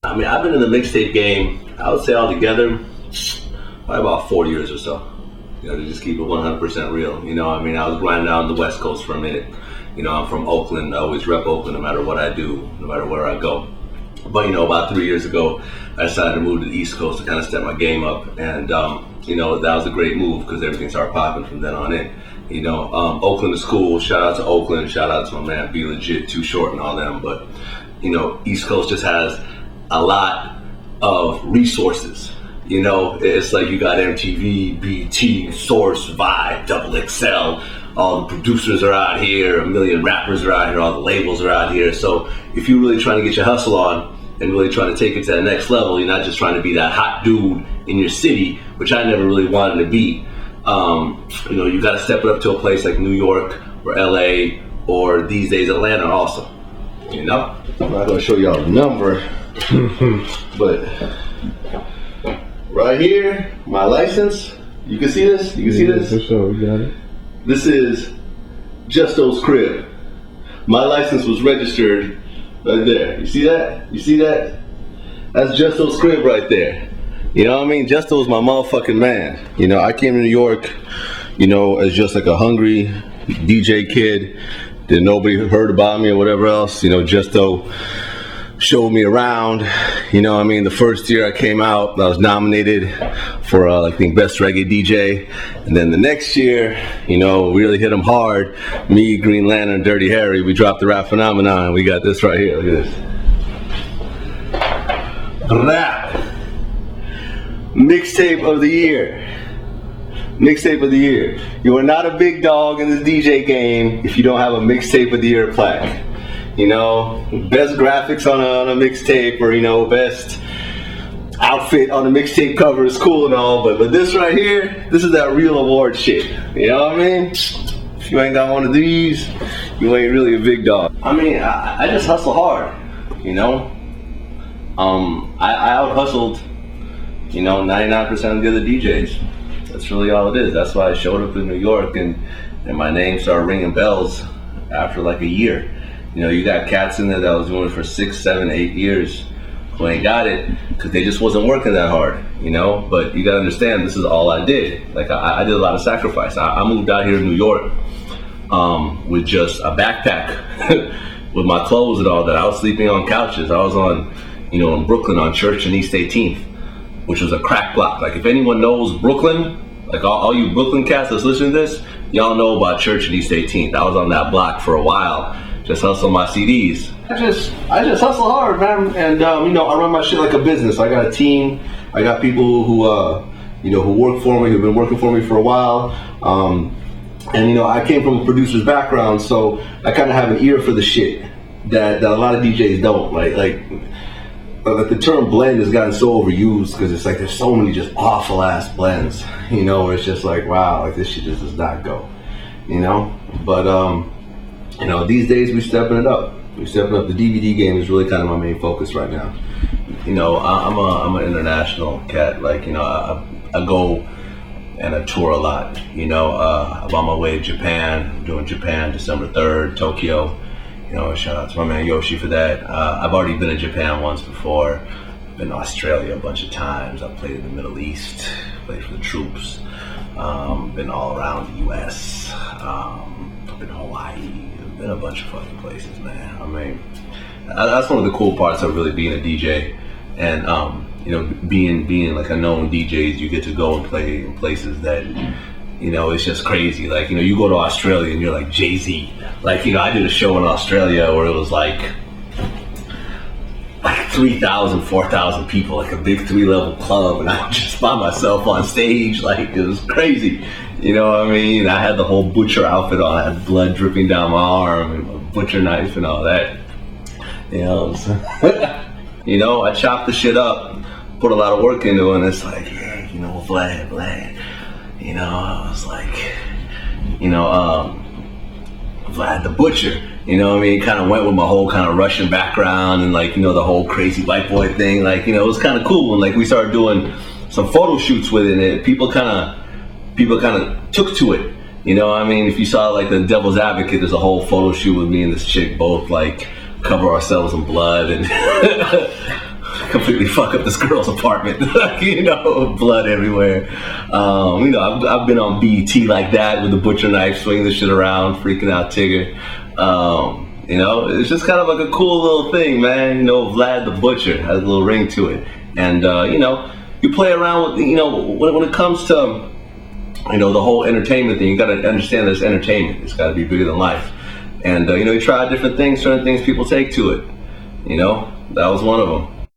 I mean, I've been in the mixtape game, I would say altogether, probably about 4 years or so. You know, to just keep it 100% real. You know, I mean, I was grinding out on the West Coast for a minute. You know, I'm from Oakland. I always rep Oakland no matter what I do, no matter where I go. But, you know, about 3 years ago, I decided to move to the East Coast to kind of step my game up. And, you know, that was a great move because everything started popping from then on in. You know, Oakland is cool. Shout out to Oakland. Shout out to my man, Be Legit, Too Short and all them. But, you know, East Coast just has a lot of resources. You know, it's like you got MTV, BT, Source, Vibe, Double XL. All the producers are out here, a million rappers are out here, all the labels are out here. So if you're really trying to get your hustle on and really trying to take it to the next level, you're not just trying to be that hot dude in your city, which I never really wanted to be. You know, you got to step it up to a place like New York or LA or these days Atlanta also. You know? I'm not going to show y'all the number, but right here, my license. You can see this? You can see this? For sure, we got it. This is Justo's crib. My license was registered right there. You see that? You see that? That's Justo's crib right there. You know what I mean? Justo's my motherfucking man. You know, I came to New York, you know, as just like a hungry DJ kid. That nobody heard about me or whatever else. You know, Justo showed me around. You know what I mean? The first year I came out, I was nominated for I think Best Reggae DJ. And then the next year, you know, we really hit them hard. Me, Green Lantern, Dirty Harry, we dropped the Rap Phenomenon. We got this right here. Look at this. Rap. Mixtape of the year. Mixtape of the year. You are not a big dog in this DJ game if you don't have a Mixtape of the Year plaque. You know, best graphics on a mixtape, or, you know, best outfit on a mixtape cover is cool and all, but this right here, this is that real award shit. You know what I mean? If you ain't got one of these, you ain't really a big dog. I mean, I just hustle hard, you know? I out-hustled, you know, 99% of the other DJs. That's really all it is. That's why I showed up in New York and my name started ringing bells after like a year. You know, you got cats in there that was doing it for 6, 7, 8 years who ain't got it because they just wasn't working that hard, you know? But you gotta understand, this is all I did. Like, I did a lot of sacrifice. I moved out here to New York with just a backpack with my clothes and all that. I was sleeping on couches. I was on, you know, in Brooklyn on Church and East 18th, which was a crack block. Like, if anyone knows Brooklyn, like all you Brooklyn cats that's listening to this, y'all know about Church and East 18th. I was on that block for a while. Just hustle my CDs. I just hustle hard, man. And you know, I run my shit like a business. I got a team. I got people who you know, who work for me, who've been working for me for a while. And you know, I came from a producer's background, so I kind of have an ear for the shit that a lot of DJs don't. Like the term blend has gotten so overused because it's like there's so many just awful ass blends. You know, where it's just like, wow, like this shit just does not go. You know, but you know, these days we're stepping it up. We're stepping up. The DVD game is really kind of my main focus right now. You know, I'm an international cat. Like, you know, I go and I tour a lot. You know, I'm on my way to Japan. I'm doing Japan December 3rd, Tokyo. You know, shout out to my man Yoshi for that. I've already been in Japan once before. I've been to Australia a bunch of times. I've played in the Middle East, played for the troops. Been all around the US. I've been to Hawaii. Been a bunch of fucking places, man. I mean, that's one of the cool parts of really being a DJ, and you know, being like a known DJ. You get to go and play in places that, you know, it's just crazy. Like, you know, you go to Australia and you're like Jay-Z. Like, you know, I did a show in Australia where it was like 3,000, 4,000 people, like a big 3-level club, and I was just by myself on stage. Like, it was crazy. You know what I mean? I had the whole butcher outfit on. I had blood dripping down my arm and a butcher knife and all that. You know, you know, I chopped the shit up, put a lot of work into it, and it's like, yeah, you know, Vlad. You know, I was like, you know, Vlad the Butcher. You know what I mean? Kind of went with my whole kind of Russian background and, like, you know, the whole crazy white boy thing. Like, you know, it was kind of cool. And, like, we started doing some photo shoots with it, and people kind of took to it. You know what I mean? If you saw, like, the Devil's Advocate, there's a whole photo shoot with me and this chick both, like, cover ourselves in blood and completely fuck up this girl's apartment. You know, blood everywhere. You know, I've been on BET like that with the butcher knife, swinging the shit around, freaking out Tigger. You know, it's just kind of like a cool little thing, man. You know, Vlad the Butcher has a little ring to it. And, you know, you play around with, you know, when it comes to, you know, the whole entertainment thing, you got to understand that it's entertainment. It's got to be bigger than life. And, you know, you try different things, certain things people take to it. You know, that was one of them.